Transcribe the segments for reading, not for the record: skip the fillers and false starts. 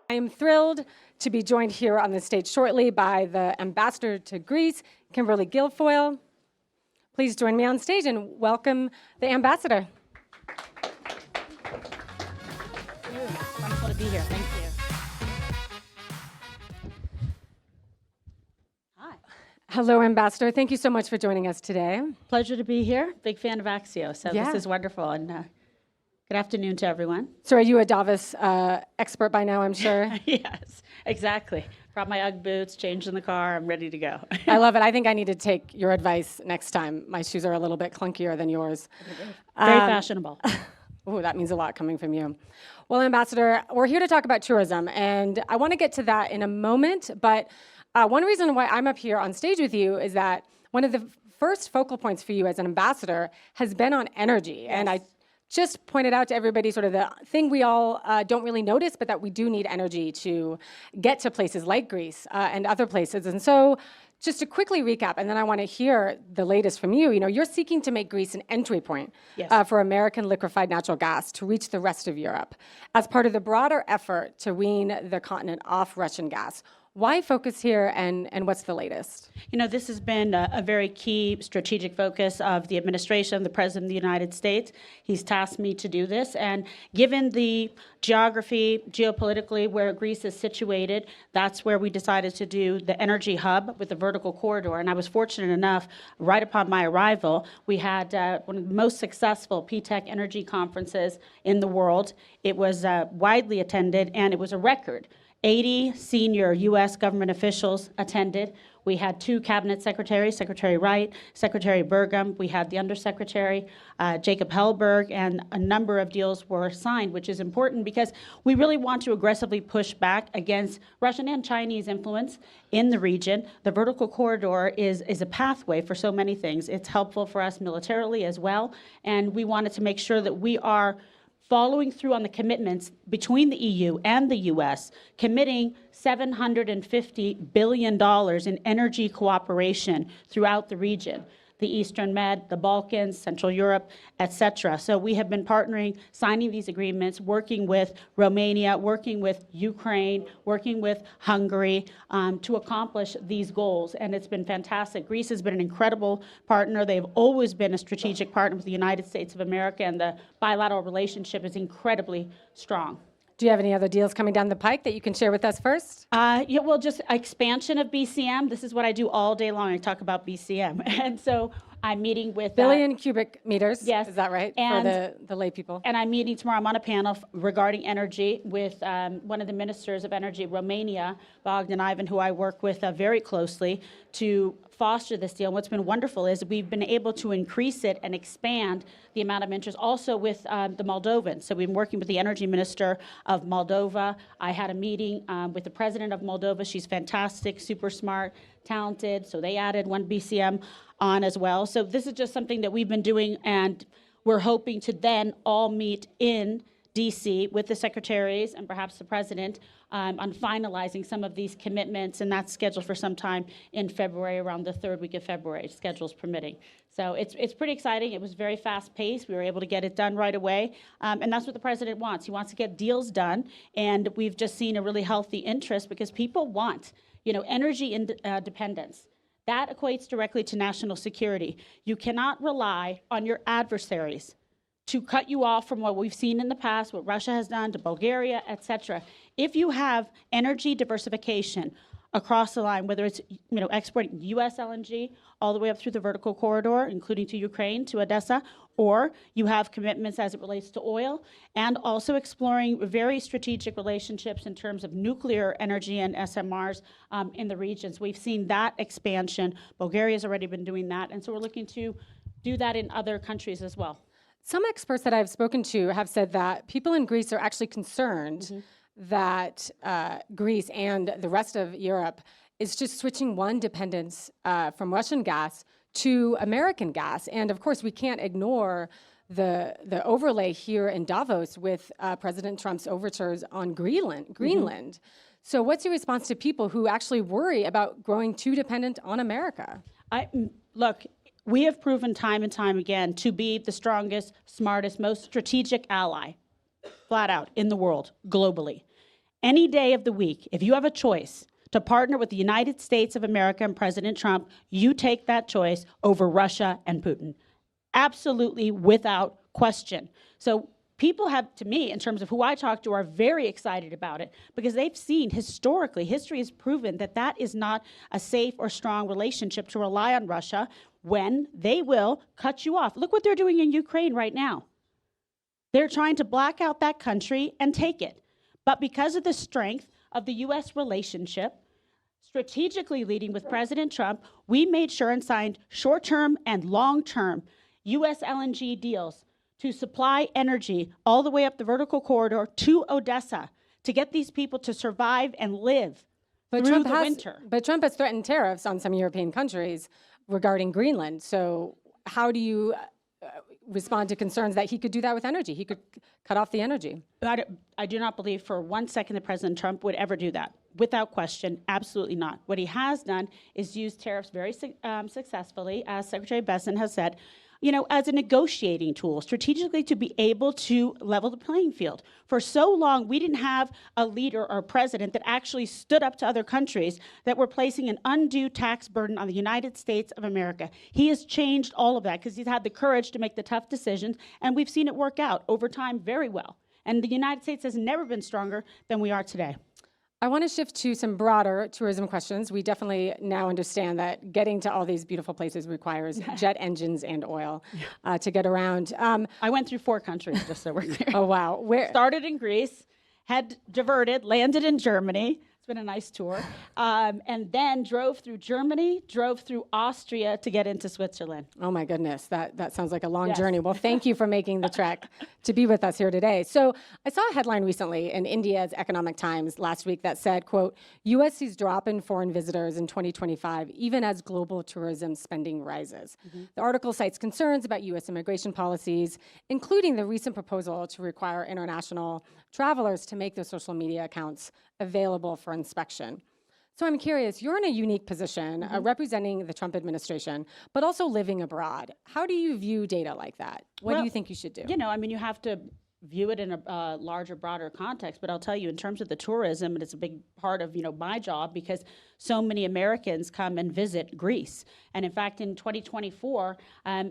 I am thrilled to be joined here on the stage shortly by the ambassador to Greece, Kimberly Guilfoyle. Please join me on stage and welcome the ambassador. Wonderful to be here. Thank you. Hi. Hello, Ambassador. Thank you so much for joining us today. Pleasure to be here. Big fan of Axios, so Yeah. this is wonderful. And good afternoon to everyone. So are you a Davos expert by now, I'm sure? Yes, exactly. Brought my Ugg boots, changed in the car. I'm ready to go. I love it. I think I need to take your advice next time. My shoes are a little bit clunkier than yours. Very fashionable. Oh, that means a lot coming from you. Well, Ambassador, we're here to talk about tourism, and I want to get to that in a moment, but one reason why I'm up here on stage with you is that one of the first focal points for you as an ambassador has been on energy, Yes. and I just pointed out to everybody sort of the thing we all don't really notice, but that we do need energy to get to places like Greece and other places. And so just to quickly recap, and then I want to hear the latest from you. You know, you're seeking to make Greece an entry point Yes. for American liquefied natural gas to reach the rest of Europe as part of the broader effort to wean the continent off Russian gas. Why focus here, and what's the latest? You know, this has been a very key strategic focus of the administration, the President of the United States. He's tasked me to do this, and given the geography, geopolitically, where Greece is situated, that's where we decided to do the energy hub with the vertical corridor. And I was fortunate enough, right upon my arrival, we had one of the most successful PTEC energy conferences in the world. It was widely attended, and it was a record. 80 senior U.S. government officials attended. We had 2 cabinet secretaries, Secretary Wright, Secretary Burgum. We had the Undersecretary, Jacob Hellberg, and a number of deals were signed, which is important because we really want to aggressively push back against Russian and Chinese influence in the region. The vertical corridor is a pathway for so many things. It's helpful for us militarily as well, and we wanted to make sure that we are following through on the commitments between the EU and the US, committing $750 billion in energy cooperation throughout the region, the Eastern Med, the Balkans, Central Europe, et cetera. So we have been partnering, signing these agreements, working with Romania, working with Ukraine, working with Hungary to accomplish these goals, and it's been fantastic. Greece has been an incredible partner. They've always been a strategic partner with the United States of America, and the bilateral relationship is incredibly strong. Do you have any other deals coming down the pike that you can share with us first? Yeah, well, just expansion of BCM. This is what I do all day long. I talk about BCM. And so I'm meeting with... Billion cubic meters, yes, is that right, and, for the lay people? And I'm meeting tomorrow. I'm on a panel regarding energy with one of the ministers of energy, Romania, Bogdan Ivan, who I work with very closely to foster this deal. And what's been wonderful is we've been able to increase it and expand the amount of interest also with the Moldovans. So we've been working with the energy minister of Moldova. I had a meeting with the president of Moldova. She's fantastic, super smart, talented. So they added 1 BCM on as well. So this is just something that we've been doing, and we're hoping to then all meet in DC with the secretaries and perhaps the president on finalizing some of these commitments, and that's scheduled for some time in February, around the 3rd week of February, schedules permitting. So it's pretty exciting. It was very fast-paced. We were able to get it done right away, and that's what the president wants. He wants to get deals done, and we've just seen a really healthy interest because people want, you know, energy independence. That equates directly to national security. You cannot rely on your adversaries to cut you off from what we've seen in the past, what Russia has done to Bulgaria, et cetera. If you have energy diversification across the line, whether it's exporting U.S. LNG all the way up through the vertical corridor, including to Ukraine, to Odessa, or you have commitments as it relates to oil, and also exploring very strategic relationships in terms of nuclear energy and SMRs in the regions. We've seen that expansion. Bulgaria's already been doing that, and so we're looking to do that in other countries as well. Some experts that I've spoken to have said that people in Greece are actually concerned that Greece and the rest of Europe is just switching one dependence from Russian gas to American gas. And of course, we can't ignore the overlay here in Davos with President Trump's overtures on Greenland. So what's your response to people who actually worry about growing too dependent on America? Look, we have proven time and time again to be the strongest, smartest, most strategic ally, flat out, in the world, globally. any day of the week, if you have a choice to partner with the United States of America and President Trump, you take that choice over Russia and Putin. Absolutely, without question. So people have, to me, in terms of who I talk to, are very excited about it because they've seen historically, history has proven that that is not a safe or strong relationship to rely on Russia when they will cut you off. Look what they're doing in Ukraine right now. They're trying to black out that country and take it. But because of the strength of the U.S. relationship, strategically leading with President Trump, we made sure and signed short-term and long-term U.S. LNG deals to supply energy all the way up the vertical corridor to Odessa to get these people to survive and live through the winter. But Trump has threatened tariffs on some European countries regarding Greenland. So how do you respond to concerns that he could do that with energy? He could cut off the energy. I do not believe for 1 second that President Trump would ever do that. Without question, absolutely not. What he has done is use tariffs very successfully, as Secretary Besson has said, as a negotiating tool, strategically to be able to level the playing field. For so long, we didn't have a leader or a president that actually stood up to other countries that were placing an undue tax burden on the United States of America. He has changed all of that because he's had the courage to make the tough decisions, and we've seen it work out over time very well. And the United States has never been stronger than we are today. I want to shift to some broader tourism questions. We definitely now understand that getting to all these beautiful places requires jet engines and oil to get around. I went through 4 countries, just so we're clear. Oh, wow. Started in Greece, had diverted, landed in Germany. It's been a nice tour. And then drove through Germany, drove through Austria to get into Switzerland. Oh my goodness, that sounds like a long journey. Well, thank you for making the trek to be with us here today. So I saw a headline recently in India's Economic Times last week that said, quote, U.S. sees drop in foreign visitors in 2025, even as global tourism spending rises. The article cites concerns about U.S. immigration policies, including the recent proposal to require international travelers to make their social media accounts available for inspection. So I'm curious, you're in a unique position representing the Trump administration, but also living abroad. How do you view data like that? What do you think you should do? You have to view it in a larger, broader context. But I'll tell you, in terms of the tourism, and it's a big part of my job because so many Americans come and visit Greece. And in fact, in 2024,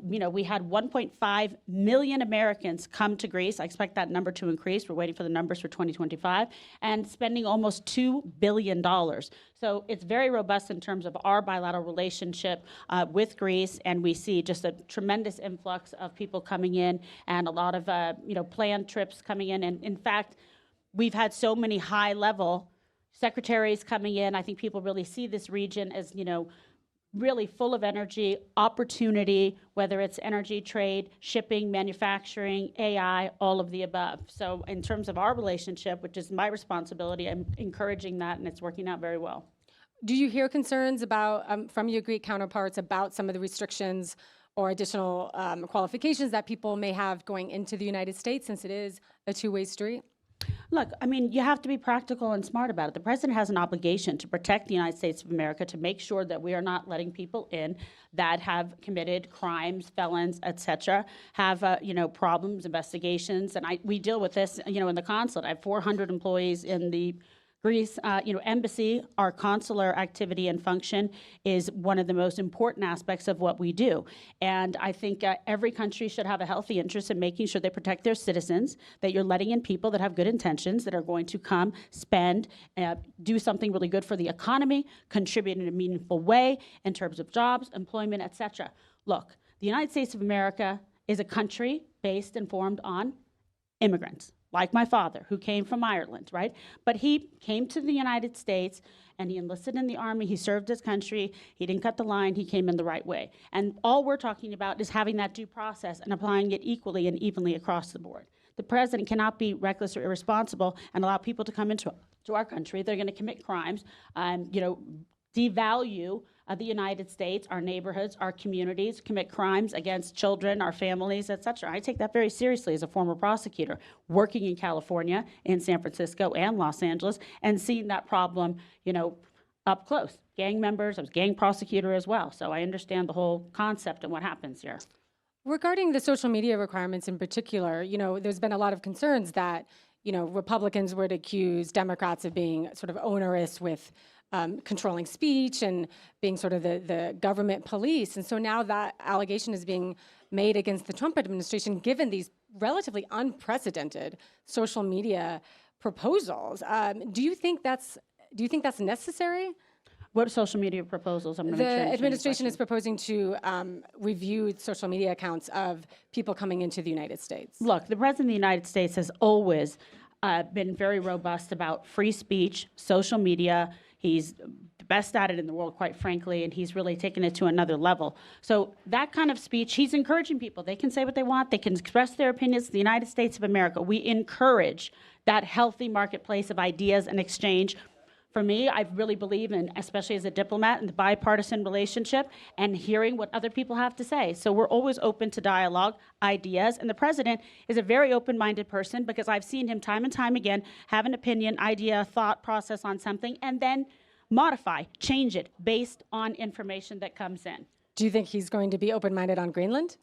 we had 1.5 million Americans come to Greece. I expect that number to increase. We're waiting for the numbers for 2025, and spending almost $2 billion. So it's very robust in terms of our bilateral relationship with Greece, and we see just a tremendous influx of people coming in and a lot of planned trips coming in. And in fact, we've had so many high-level secretaries coming in. I think people really see this region as really full of energy, opportunity, whether it's energy, trade, shipping, manufacturing, AI, all of the above. So in terms of our relationship, which is my responsibility, I'm encouraging that, and it's working out very well. Do you hear concerns about from your Greek counterparts about some of the restrictions or additional qualifications that people may have going into the United States, since it is a two-way street? Look, you have to be practical and smart about it. The president has an obligation to protect the United States of America, to make sure that we are not letting people in that have committed crimes, felons, et cetera, have, problems, investigations. And we deal with this, in the consulate. I have 400 employees in the Greece, embassy. Our consular activity and function is one of the most important aspects of what we do. And I think every country should have a healthy interest in making sure they protect their citizens, that you're letting in people that have good intentions, that are going to come, spend, do something really good for the economy, contribute in a meaningful way in terms of jobs, employment, et cetera. Look, the United States of America is a country based and formed on immigrants, like my father, who came from Ireland, right? But he came to the United States and he enlisted in the Army, he served his country, he didn't cut the line, he came in the right way. And all we're talking about is having that due process and applying it equally and evenly across the board. The president cannot be reckless or irresponsible and allow people to come into our country. They're gonna commit crimes, devalue the United States, our neighborhoods, our communities, commit crimes against children, our families, et cetera. I take that very seriously as a former prosecutor, working in California, in San Francisco, and Los Angeles, and seeing that problem, up close. Gang members, I was gang prosecutor as well, so I understand the whole concept and what happens here. Regarding the social media requirements in particular, there's been a lot of concerns that Republicans would accuse Democrats of being sort of onerous with controlling speech and being sort of the government police. And so now that allegation is being made against the Trump administration, given these relatively unprecedented social media proposals. Do you think that's necessary? What social media proposals? I'm going to make sure I The understand your administration is question. proposing to review social media accounts of people coming into the United States. Look, the President of the United States has always been very robust about free speech, social media. He's the best at it in the world, quite frankly, and he's really taken it to another level. So that kind of speech, he's encouraging people. They can say what they want. They can express their opinions. The United States of America, we encourage that healthy marketplace of ideas and exchange. For me, I really believe in, especially as a diplomat, in the bipartisan relationship and hearing what other people have to say. So we're always open to dialogue, ideas, and the president is a very open-minded person because I've seen him time and time again have an opinion, idea, thought process on something, and then modify, change it based on information that comes in. Do you think he's going to be open-minded on Greenland?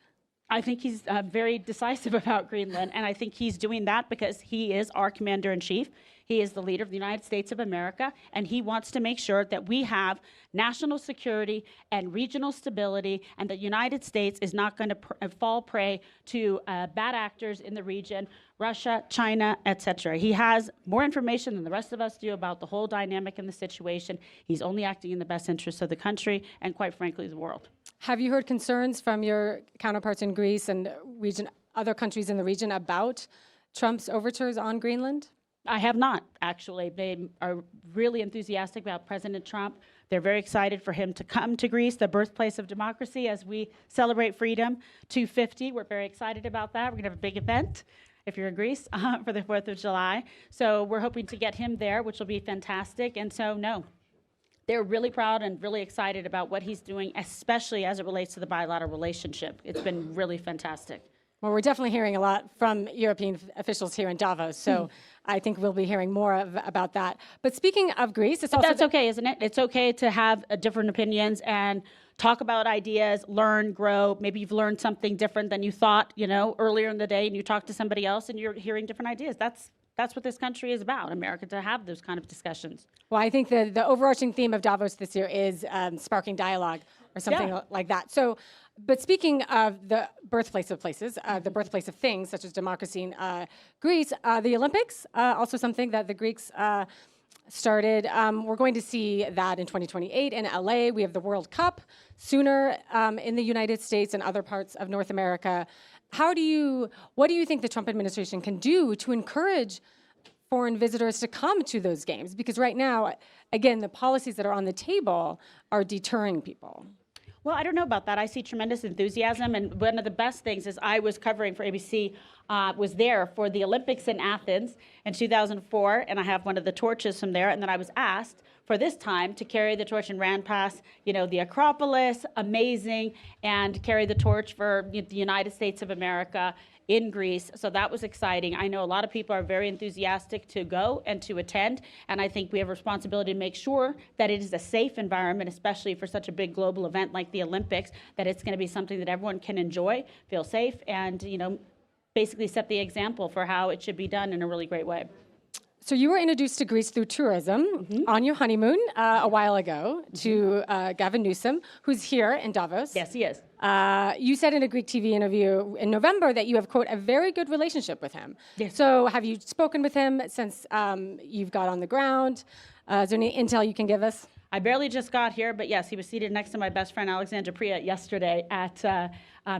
I think he's very decisive about Greenland, and I think he's doing that because he is our commander-in-chief. He is the leader of the United States of America, and he wants to make sure that we have national security and regional stability, and the United States is not going to fall prey to bad actors in the region, Russia, China, etc. He has more information than the rest of us do about the whole dynamic in the situation. He's only acting in the best interests of the country and, quite frankly, the world. Have you heard concerns from your counterparts in Greece and other countries in the region about Trump's overtures on Greenland? I have not, actually. They are really enthusiastic about President Trump. They're very excited for him to come to Greece, the birthplace of democracy, as we celebrate freedom 250. We're very excited about that. We're going to have a big event, if you're in Greece, for the 4th of July. So we're hoping to get him there, which will be fantastic. And so, no, they're really proud and really excited about what he's doing, especially as it relates to the bilateral relationship. It's been really fantastic. Well, we're definitely hearing a lot from European officials here in Davos, so I think we'll be hearing more about that. But speaking of Greece, it's also... That's okay, isn't it? It's okay to have different opinions and talk about ideas, learn, grow. Maybe you've learned something different than you thought, earlier in the day, and you talk to somebody else and you're hearing different ideas. That's what this country is about, America, to have those kind of discussions. Well, I think the overarching theme of Davos this year is sparking dialogue or something like that. So, but speaking of the birthplace of places, the birthplace of things such as democracy in Greece, the Olympics, also something that the Greeks started. We're going to see that in 2028 in LA. We have the World Cup sooner in the United States and other parts of North America. What do you think the Trump administration can do to encourage foreign visitors to come to those games? Because right now, again, the policies that are on the table are deterring people. Well, I don't know about that. I see tremendous enthusiasm, and one of the best things is I was covering for ABC, was there for the Olympics in Athens in 2004, and I have one of the torches from there, and then I was asked for this time to carry the torch and ran past, the Acropolis, amazing, and carry the torch for the United States of America in Greece. So that was exciting. I know a lot of people are very enthusiastic to go and to attend, and I think we have a responsibility to make sure that it is a safe environment, especially for such a big global event like the Olympics, that it's going to be something that everyone can enjoy, feel safe, and basically set the example for how it should be done in a really great way. So you were introduced to Greece through tourism on your honeymoon a while ago to Gavin Newsom, who's here in Davos. Yes, he is. You said in a Greek TV interview in November that you have, quote, a very good relationship with him. Yes. So have you spoken with him since you've got on the ground? Is there any intel you can give us? I barely just got here, but yes, he was seated next to my best friend Alexandra Priya yesterday at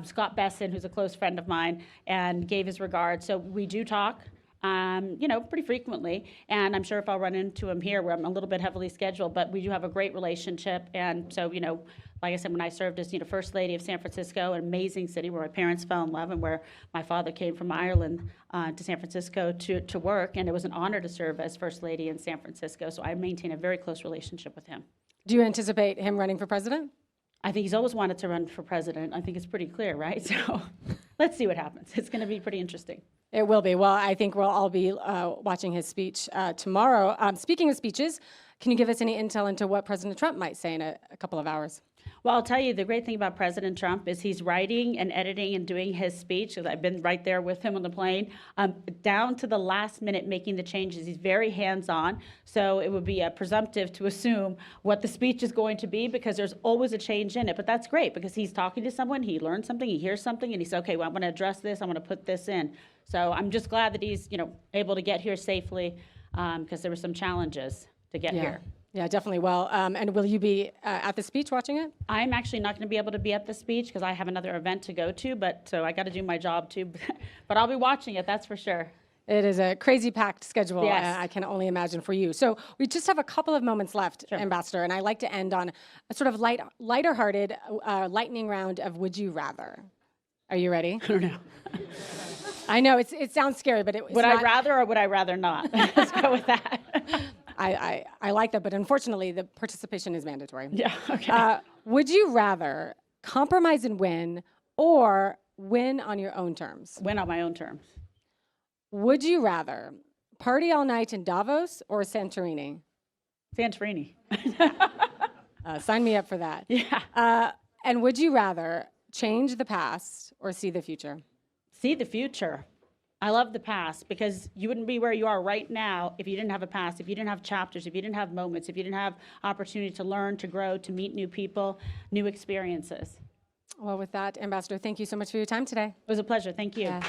Scott Besson, who's a close friend of mine, and gave his regards. So we do talk. Pretty frequently, and I'm sure if I'll run into him here, where I'm a little bit heavily scheduled, but we do have a great relationship, and so, like I said, when I served as, First Lady of San Francisco, an amazing city where my parents fell in love and where my father came from Ireland to San Francisco to work, and it was an honor to serve as First Lady in San Francisco, so I maintain a very close relationship with him. Do you anticipate him running for president? I think he's always wanted to run for president. I think it's pretty clear, right? So let's see what happens. It's going to be pretty interesting. It will be. Well, I think we'll all be watching his speech tomorrow. Speaking of speeches, can you give us any intel into what President Trump might say in a couple of hours? Well, I'll tell you, the great thing about President Trump is he's writing and editing and doing his speech, because I've been right there with him on the plane, down to the last minute making the changes. He's very hands-on, so it would be presumptive to assume what the speech is going to be, because there's always a change in it. But that's great, because he's talking to someone, he learns something, he hears something, and he says, okay, well, I'm going to address this, I'm going to put this in. So I'm just glad that he's, able to get here safely, because there were some challenges to get here. Yeah, definitely. Well, and will you be at the speech watching it? I'm actually not going to be able to be at the speech because I have another event to go to, so I got to do my job too. But I'll be watching it, that's for sure. It is a crazy packed schedule. Yes. I can only imagine for you. So we just have a couple of moments left, Sure. Ambassador, and I like to end on a sort of lighter-hearted lightning round of Would You Rather. Are you ready? I don't know. I know it sounds scary, but it's Would not. I rather or would I rather not? Let's go with that. I like that, but unfortunately, the participation is mandatory. Yeah, okay. Would you rather compromise and win, or win on your own terms? Win on my own terms. Would you rather party all night in Davos or Santorini? Santorini. Sign me up for that. Yeah. And would you rather change the past or see the future? See the future. I love the past, because you wouldn't be where you are right now if you didn't have a past, if you didn't have chapters, if you didn't have moments, if you didn't have opportunity to learn, to grow, to meet new people, new experiences. Well, with that, Ambassador, thank you so much for your time today. It was a pleasure. Thank you. Yeah.